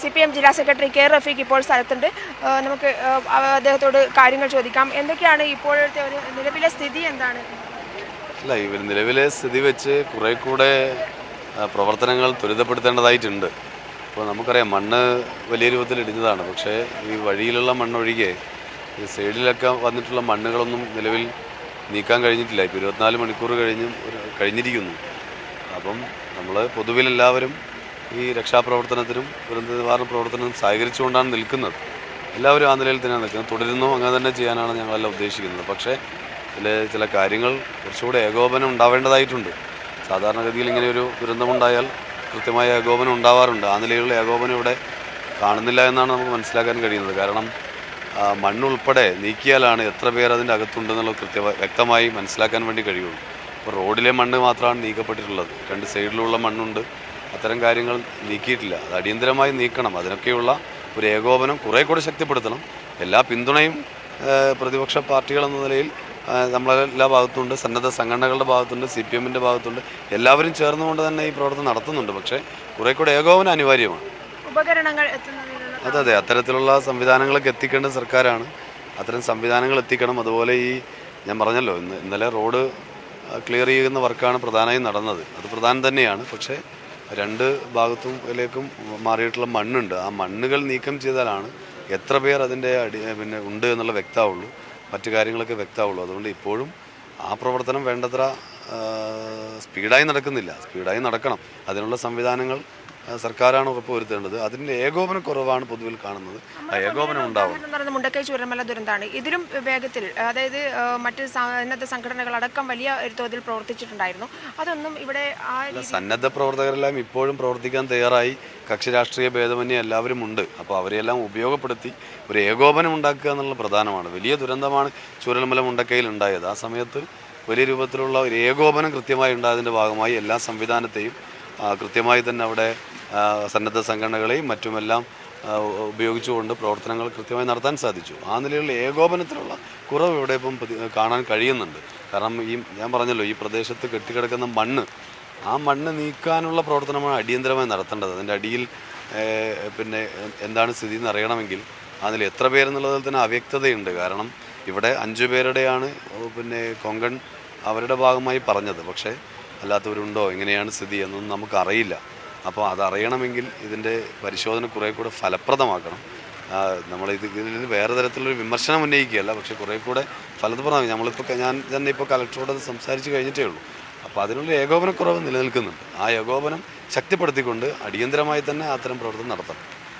CPM ജില്ലാ secretary K Rafeeq ഇപ്പോൾ സ്ഥലത്തുണ്ട്. നമുക്ക് അദ്ദേഹത്തോട് കാര്യങ്ങൾ ചോദിക്കാം. എന്തൊക്കെയാണ് ഇപ്പോഴത്തെ ഒരു നിലവിലെ സ്ഥിതി എന്താണ്? അല്ല, ഇവർ നിലവിലെ സ്ഥിതി വെച്ച് കുറേ കൂടെ പ്രവർത്തനങ്ങൾ ത്വരിതപ്പെടുത്തേണ്ടതായിട്ടുണ്ട്. ഇപ്പോൾ നമുക്കറിയാം, മണ്ണ് വലിയ രൂപത്തിൽ ഇടിഞ്ഞതാണ്. പക്ഷേ ഈ വഴിയിലുള്ള മണ്ണൊഴികെ ഈ സൈഡിലൊക്കെ വന്നിട്ടുള്ള മണ്ണുകളൊന്നും നിലവിൽ നീക്കാൻ കഴിഞ്ഞിട്ടില്ല. ഇപ്പോൾ 24 മണിക്കൂർ കഴിഞ്ഞിരിക്കുന്നു. അപ്പം നമ്മൾ പൊതുവിലെല്ലാവരും ഈ രക്ഷാപ്രവർത്തനത്തിനും ദുരന്ത നിവാരണ പ്രവർത്തനത്തിനും സഹകരിച്ചുകൊണ്ടാണ് നിൽക്കുന്നത്. എല്ലാവരും ആ നിലയിൽ തന്നെയാണ് നിൽക്കുന്നത്. തുടരുന്നു, അങ്ങനെ തന്നെ ചെയ്യാനാണ് ഞങ്ങളെല്ലാം ഉദ്ദേശിക്കുന്നത്. പക്ഷേ ചില കാര്യങ്ങൾ കുറച്ചുകൂടെ ഏകോപനം ഉണ്ടാവേണ്ടതായിട്ടുണ്ട്. സാധാരണഗതിയിൽ ഇങ്ങനെയൊരു ദുരന്തമുണ്ടായാൽ കൃത്യമായ ഏകോപനം ഉണ്ടാവാറുണ്ട്. ആ നിലയിലുള്ള ഏകോപനം ഇവിടെ കാണുന്നില്ല എന്നാണ് നമുക്ക് മനസ്സിലാക്കാൻ കഴിയുന്നത്. കാരണം മണ്ണുൾപ്പെടെ നീക്കിയാലാണ് എത്ര പേർ അതിൻ്റെ അകത്തുണ്ടെന്നുള്ളത് വ്യക്തമായി മനസ്സിലാക്കാൻ വേണ്ടി കഴിയുള്ളൂ. ഇപ്പോൾ റോഡിലെ മണ്ണ് മാത്രമാണ് നീക്കപ്പെട്ടിട്ടുള്ളത്. 2 സൈഡിലുള്ള മണ്ണുണ്ട്. അത്തരം കാര്യങ്ങൾ നീക്കിയിട്ടില്ല. അത് അടിയന്തരമായി നീക്കണം. അതിനൊക്കെയുള്ള ഒരു ഏകോപനം കുറേ കൂടെ ശക്തിപ്പെടുത്തണം. എല്ലാ പിന്തുണയും പ്രതിപക്ഷ പാർട്ടികൾ എന്ന നിലയിൽ നമ്മളെല്ലാ ഭാഗത്തുണ്ട്. സന്നദ്ധ സംഘടനകളുടെ ഭാഗത്തുണ്ട്, CPMൻ്റെ ഭാഗത്തുണ്ട്. എല്ലാവരും ചേർന്നുകൊണ്ട് തന്നെ ഈ പ്രവർത്തനം നടത്തുന്നുണ്ട്. പക്ഷേ കുറേ കൂടെ ഏകോപനം അനിവാര്യമാണ്. ഉപകരണങ്ങൾ അതെ, അത്തരത്തിലുള്ള സംവിധാനങ്ങളൊക്കെ എത്തിക്കേണ്ടത് സർക്കാരാണ്. അത്തരം സംവിധാനങ്ങൾ എത്തിക്കണം. അതുപോലെ ഞാൻ പറഞ്ഞല്ലോ, ഇന്നലെ റോഡ് ക്ലിയർ ചെയ്യുന്ന വർക്കാണ് പ്രധാനമായും നടന്നത്. അത് പ്രധാനം തന്നെയാണ്. പക്ഷേ 2 ഭാഗത്തും മാറിയിട്ടുള്ള മണ്ണുണ്ട്. ആ മണ്ണുകൾ നീക്കം ചെയ്താലാണ് എത്ര പേർ അതിൻ്റെ ഉണ്ട് എന്നുള്ള വ്യക്തമാവുള്ളൂ. മറ്റു കാര്യങ്ങളൊക്കെ വ്യക്തമാവുള്ളൂ. അതുകൊണ്ട് ഇപ്പോഴും ആ പ്രവർത്തനം വേണ്ടത്ര സ്പീഡായി നടക്കുന്നില്ല. സ്പീഡായി നടക്കണം. അതിനുള്ള സംവിധാനങ്ങൾ സർക്കാരാണ് ഉറപ്പുവരുത്തേണ്ടത്. അതിൻ്റെ ഏകോപനക്കുറവാണ് പൊതുവിൽ കാണുന്നത്. ആ ഏകോപനം ഉണ്ടാവും. മുണ്ടക്കൈ ചൂരൽമല ദുരന്തമാണ്. ഇതിലും വേഗത്തിൽ, അതായത് മറ്റ് സന്നദ്ധ സംഘടനകളടക്കം വലിയ തോതിൽ പ്രവർത്തിച്ചിട്ടുണ്ടായിരുന്നു. അതൊന്നും ഇവിടെ സന്നദ്ധ പ്രവർത്തകരെല്ലാം ഇപ്പോഴും പ്രവർത്തിക്കാൻ തയ്യാറായി. കക്ഷി രാഷ്ട്രീയ ഭേദമന്യേ എല്ലാവരും ഉണ്ട്. അപ്പോൾ അവരെല്ലാം ഉപയോഗപ്പെടുത്തി ഒരു ഏകോപനം ഉണ്ടാക്കുക എന്നുള്ള പ്രധാനമാണ്. വലിയ ദുരന്തമാണ് ചൂരൽമല മുണ്ടക്കൈയിൽ ഉണ്ടായത്. ആ സമയത്ത് വലിയ രൂപത്തിലുള്ള ഒരു ഏകോപനം കൃത്യമായി ഉണ്ടായതിൻ്റെ ഭാഗമായി എല്ലാ സംവിധാനത്തെയും കൃത്യമായി തന്നെ അവിടെ സന്നദ്ധ സംഘടനകളെയും മറ്റുമെല്ലാം ഉപയോഗിച്ചുകൊണ്ട് പ്രവർത്തനങ്ങൾ കൃത്യമായി നടത്താൻ സാധിച്ചു. ആ നിലയിലുള്ള ഏകോപനത്തിലുള്ള കുറവ് ഇവിടെ ഇപ്പം കാണാൻ കഴിയുന്നുണ്ട്. കാരണം ഞാൻ പറഞ്ഞല്ലോ, ഈ പ്രദേശത്ത് കെട്ടിക്കിടക്കുന്ന ആ മണ്ണ് നീക്കാനുള്ള പ്രവർത്തനമാണ് അടിയന്തരമായി നടത്തേണ്ടത്. അതിൻ്റെ അടിയിൽ എന്താണ് സ്ഥിതി എന്ന് അറിയണമെങ്കിൽ അതിൽ എത്ര പേരെന്നുള്ളതിൽ തന്നെ അവ്യക്തതയുണ്ട്. കാരണം ഇവിടെ 5 പേരുടെയാണ് കൊങ്കൺ അവരുടെ ഭാഗമായി പറഞ്ഞത്. പക്ഷേ അല്ലാത്തവരുണ്ടോ, എങ്ങനെയാണ് സ്ഥിതി എന്നൊന്നും നമുക്കറിയില്ല. അപ്പോൾ അതറിയണമെങ്കിൽ ഇതിൻ്റെ പരിശോധന കുറേ കൂടെ ഫലപ്രദമാക്കണം. ഇതിൽ വേറെ തരത്തിലൊരു വിമർശനം ഉന്നയിക്കുകയല്ല, പക്ഷേ കുറേ കൂടെ ഫലപ്രദമായി. ഞാൻ തന്നെ ഇപ്പോൾ കലക്ടറോട് സംസാരിച്ച് കഴിഞ്ഞിട്ടേ ഉള്ളൂ. അപ്പോൾ അതിനുള്ള ഏകോപനക്കുറവ് നിലനിൽക്കുന്നുണ്ട്. ആ ഏകോപനം ശക്തിപ്പെടുത്തിക്കൊണ്ട് അടിയന്തരമായി തന്നെ അത്തരം പ്രവർത്തനം നടത്തണം.